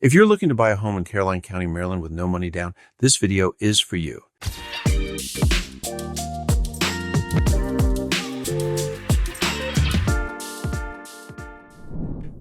If you're looking to buy a home in Caroline County, Maryland with no money down, this video is for you.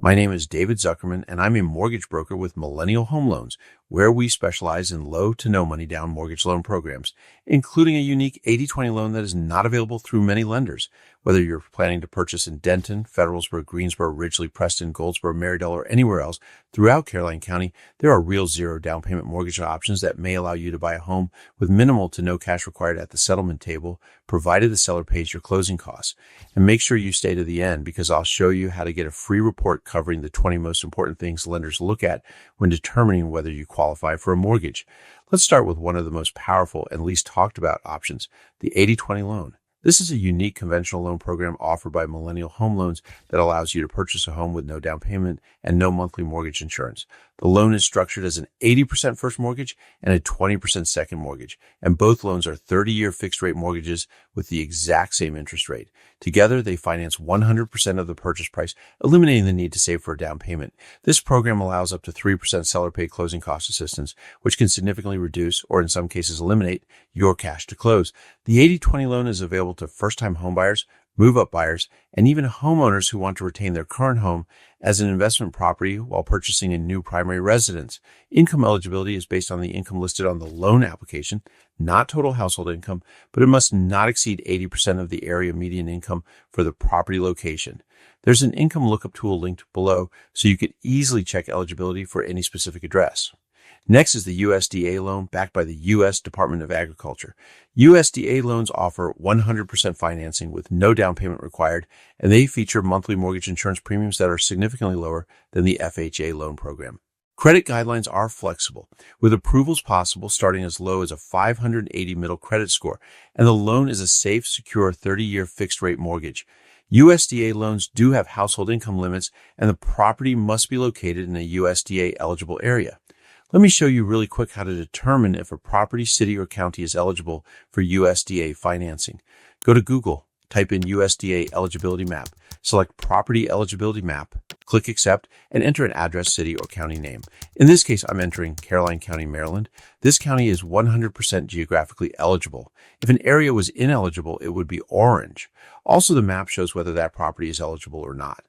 My name is David Zuckerman, and I'm a mortgage broker with Millennial Home Loans, where we specialize in low to no money down mortgage loan programs, including a unique 80/20 loan that is not available through many lenders. Whether you're planning to purchase in Denton, Federalsburg, Greensboro, Ridgely, Preston, Goldsboro, Marydel, or anywhere else throughout Caroline County, there are real zero down payment mortgage options that may allow you to buy a home with minimal to no cash required at the settlement table, provided the seller pays your closing costs. And make sure you stay to the end, because I'll show you how to get a free report covering the 20 most important things lenders look at when determining whether you qualify for a mortgage. Let's start with one of the most powerful and least talked about options, the 80/20 loan. This is a unique conventional loan program offered by Millennial Home Loans that allows you to purchase a home with no down payment and no monthly mortgage insurance. The loan is structured as an 80% first mortgage and a 20% second mortgage, and both loans are 30-year fixed-rate mortgages with the exact same interest rate. Together, they finance 100% of the purchase price, eliminating the need to save for a down payment. This program allows up to 3% seller-paid closing cost assistance, which can significantly reduce, or in some cases eliminate, your cash to close. The 80/20 loan is available to first-time homebuyers, move-up buyers, and even homeowners who want to retain their current home as an investment property while purchasing a new primary residence. Income eligibility is based on the income listed on the loan application, not total household income, but it must not exceed 80% of the area median income for the property location. There's an income lookup tool linked below, so you could easily check eligibility for any specific address. Next is the USDA loan backed by the U.S. Department of Agriculture. USDA loans offer 100% financing with no down payment required, and they feature monthly mortgage insurance premiums that are significantly lower than the FHA loan program. Credit guidelines are flexible, with approvals possible starting as low as a 580 middle credit score, and the loan is a safe, secure 30-year fixed-rate mortgage. USDA loans do have household income limits, and the property must be located in a USDA-eligible area. Let me show you really quick how to determine if a property, city, or county is eligible for USDA financing. Go to Google, type in USDA eligibility map, select property eligibility map, click accept, and enter an address, city, or county name. In this case, I'm entering Caroline County, Maryland. This county is 100% geographically eligible. If an area was ineligible, it would be orange. Also, the map shows whether that property is eligible or not.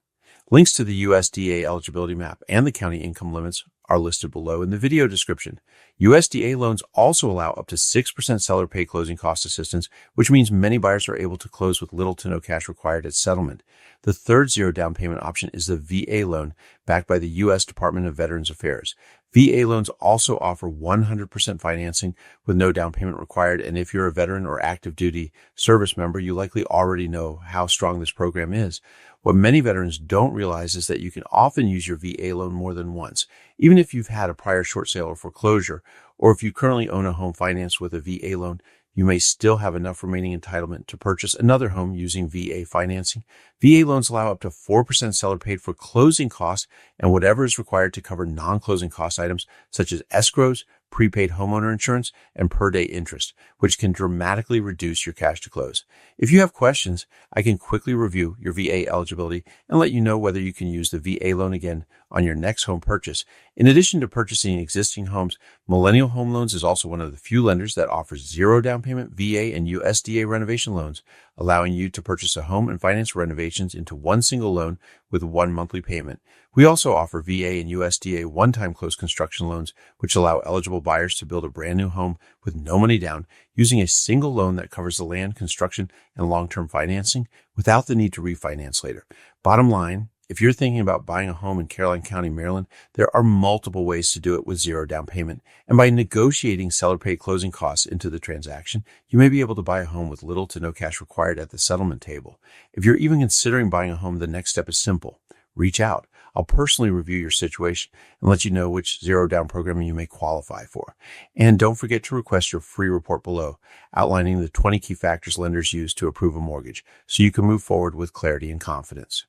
Links to the USDA eligibility map and the county income limits are listed below in the video description. USDA loans also allow up to 6% seller pay closing cost assistance, which means many buyers are able to close with little to no cash required at settlement. The third zero down payment option is the VA loan backed by the U.S. Department of Veterans Affairs. VA loans also offer 100% financing with no down payment required, and if you're a veteran or active duty service member, you likely already know how strong this program is. What many veterans don't realize is that you can often use your VA loan more than once, even if you've had a prior short sale or foreclosure, or if you currently own a home financed with a VA loan, you may still have enough remaining entitlement to purchase another home using VA financing. VA loans allow up to 4% seller paid for closing costs and whatever is required to cover non-closing cost items such as escrows, prepaid homeowner insurance, and per-day interest, which can dramatically reduce your cash to close. If you have questions, I can quickly review your VA eligibility and let you know whether you can use the VA loan again on your next home purchase. In addition to purchasing existing homes, Millennial Home Loans is also one of the few lenders that offers zero down payment VA and USDA renovation loans, allowing you to purchase a home and finance renovations into one single loan with one monthly payment. We also offer VA and USDA one-time close construction loans, which allow eligible buyers to build a brand new home with no money down using a single loan that covers the land, construction, and long-term financing without the need to refinance later. Bottom line, if you're thinking about buying a home in Caroline County, Maryland, there are multiple ways to do it with zero down payment. And by negotiating seller-paid closing costs into the transaction, you may be able to buy a home with little to no cash required at the settlement table. If you're even considering buying a home, the next step is simple. Reach out. I'll personally review your situation and let you know which zero down program you may qualify for. And don't forget to request your free report below, outlining the 20 key factors lenders use to approve a mortgage, so you can move forward with clarity and confidence.